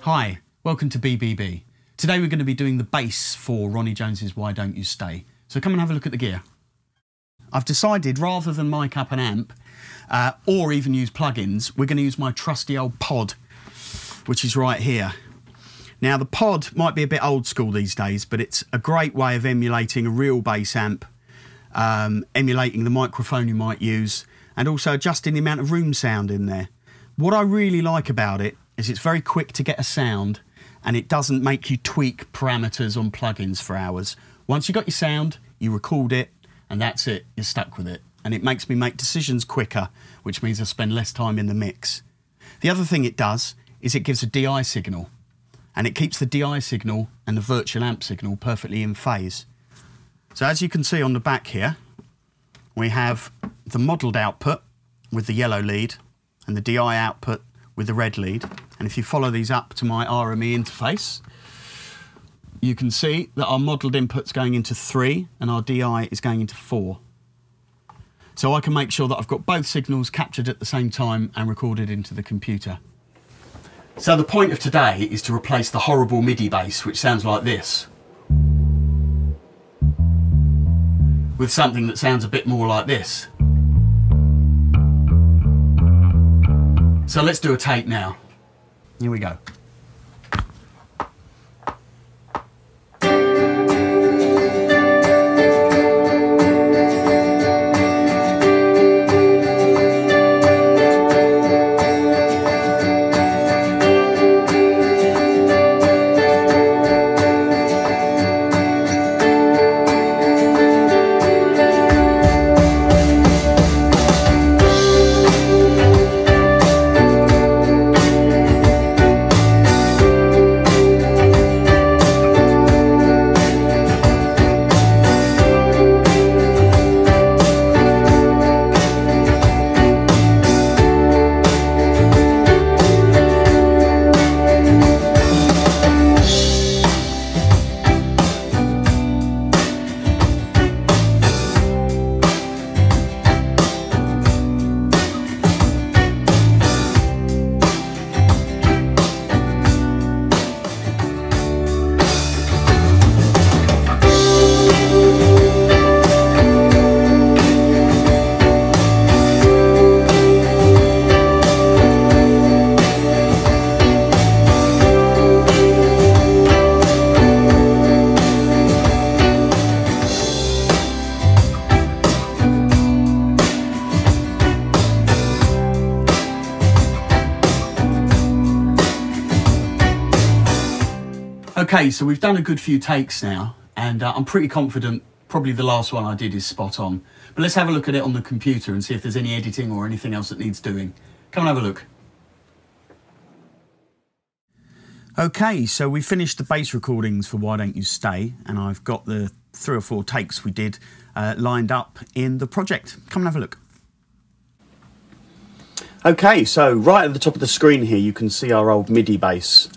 Hi, welcome to BBB. Today we're going to be doing the bass for Ronnie Jones's Why Don't You Stay. So come and have a look at the gear. I've decided rather than mic up an amp or even use plugins, we're going to use my trusty old pod, which is right here. Now the pod might be a bit old school these days, but it's a great way of emulating a real bass amp, emulating the microphone you might use, and also adjusting the amount of room sound in there. What I really like about it is it's very quick to get a sound, and it doesn't make you tweak parameters on plugins for hours. Once you've got your sound, you record it, and that's it, you're stuck with it. And it makes me make decisions quicker, which means I spend less time in the mix. The other thing it does is it gives a DI signal, and it keeps the DI signal and the virtual amp signal perfectly in phase. So as you can see on the back here, we have the modelled output with the yellow lead and the DI output with the red lead. And if you follow these up to my RME interface, you can see that our modelled input's going into 3 and our DI is going into 4. So I can make sure that I've got both signals captured at the same time and recorded into the computer. So the point of today is to replace the horrible MIDI bass, which sounds like this, with something that sounds a bit more like this. So let's do a take now. Here we go. Okay, so we've done a good few takes now, and I'm pretty confident probably the last one I did is spot on. But let's have a look at it on the computer and see if there's any editing or anything else that needs doing. Come and have a look. Okay, so we finished the bass recordings for Why Don't You Stay, and I've got the 3 or 4 takes we did lined up in the project. Come and have a look. Okay, so right at the top of the screen here you can see our old MIDI bass,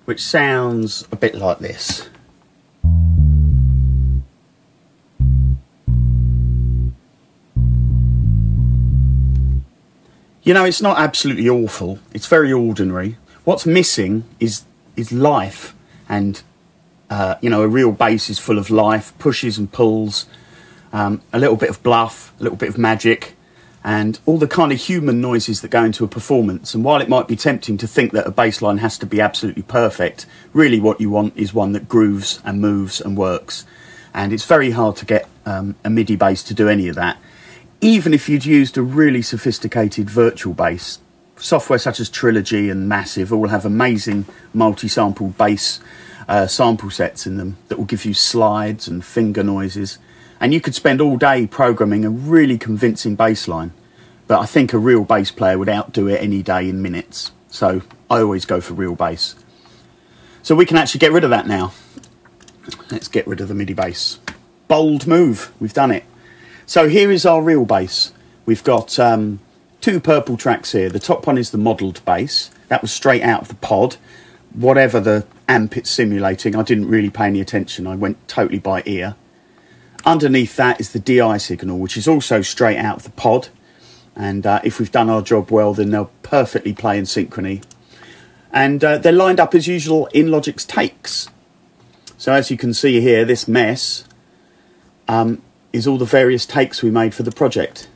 which sounds a bit like this. You know, it's not absolutely awful, it's very ordinary. What's missing is life, and you know, a real bass is full of life, pushes and pulls, a little bit of bluff, a little bit of magic, and all the kind of human noises that go into a performance. And while it might be tempting to think that a bass line has to be absolutely perfect, really what you want is one that grooves and moves and works. And it's very hard to get a MIDI bass to do any of that. Even if you'd used a really sophisticated virtual bass, software such as Trilogy and Massive all have amazing multi-sample bass sample sets in them that will give you slides and finger noises. And you could spend all day programming a really convincing bass line, but I think a real bass player would outdo it any day in minutes. So I always go for real bass. So we can actually get rid of that now. Let's get rid of the MIDI bass. Bold move, we've done it. So here is our real bass. We've got 2 purple tracks here. The top one is the modelled bass. That was straight out of the pod. Whatever the amp it's simulating, I didn't really pay any attention. I went totally by ear. Underneath that is the DI signal, which is also straight out of the pod. And if we've done our job well, then they'll perfectly play in synchrony. And they're lined up as usual in Logic's takes. So as you can see here, this mess is all the various takes we made for the project.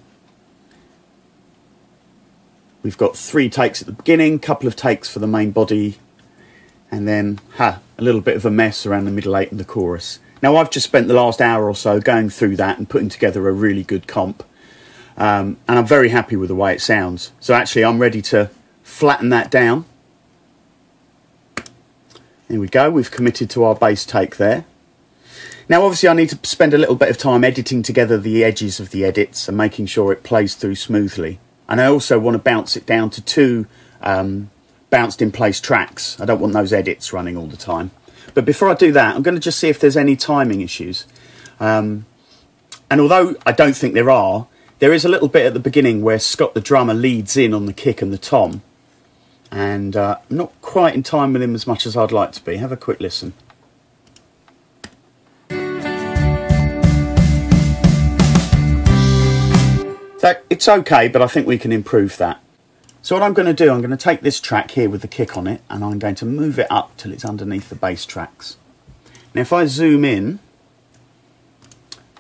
We've got 3 takes at the beginning, couple of takes for the main body, and then a little bit of a mess around the middle 8 and the chorus. Now I've just spent the last hour or so going through that and putting together a really good comp. And I'm very happy with the way it sounds. So actually I'm ready to flatten that down. There we go, we've committed to our bass take there. Now obviously I need to spend a little bit of time editing together the edges of the edits and making sure it plays through smoothly. And I also want to bounce it down to 2 bounced in place tracks. I don't want those edits running all the time. But before I do that, I'm going to just see if there's any timing issues. And although I don't think there is a little bit at the beginning where Scott the drummer leads in on the kick and the tom. And I'm not quite in time with him as much as I'd like to be. Have a quick listen. So it's okay, but I think we can improve that. So what I'm going to do, I'm going to take this track here with the kick on it, and I'm going to move it up till it's underneath the bass tracks. Now if I zoom in,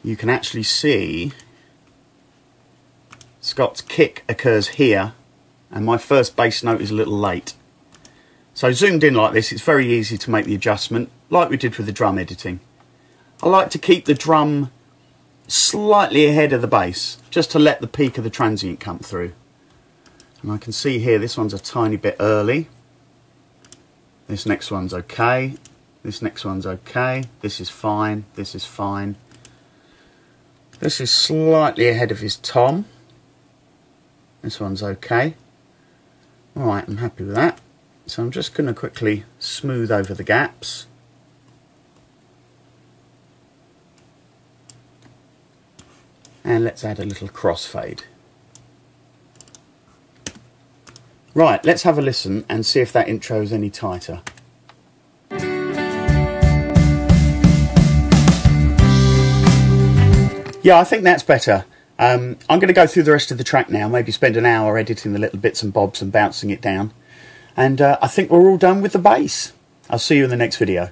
you can actually see Scott's kick occurs here, and my first bass note is a little late. So zoomed in like this, it's very easy to make the adjustment, like we did with the drum editing. I like to keep the drum slightly ahead of the bass, just to let the peak of the transient come through. And I can see here, this one's a tiny bit early. This next one's okay. This next one's okay. This is fine. This is fine. This is slightly ahead of his tom. This one's okay. Alright, I'm happy with that. So I'm just going to quickly smooth over the gaps. And let's add a little crossfade. Right, let's have a listen and see if that intro is any tighter. Yeah, I think that's better. I'm going to go through the rest of the track now, maybe spend an hour editing the little bits and bobs and bouncing it down. And I think we're all done with the bass. I'll see you in the next video.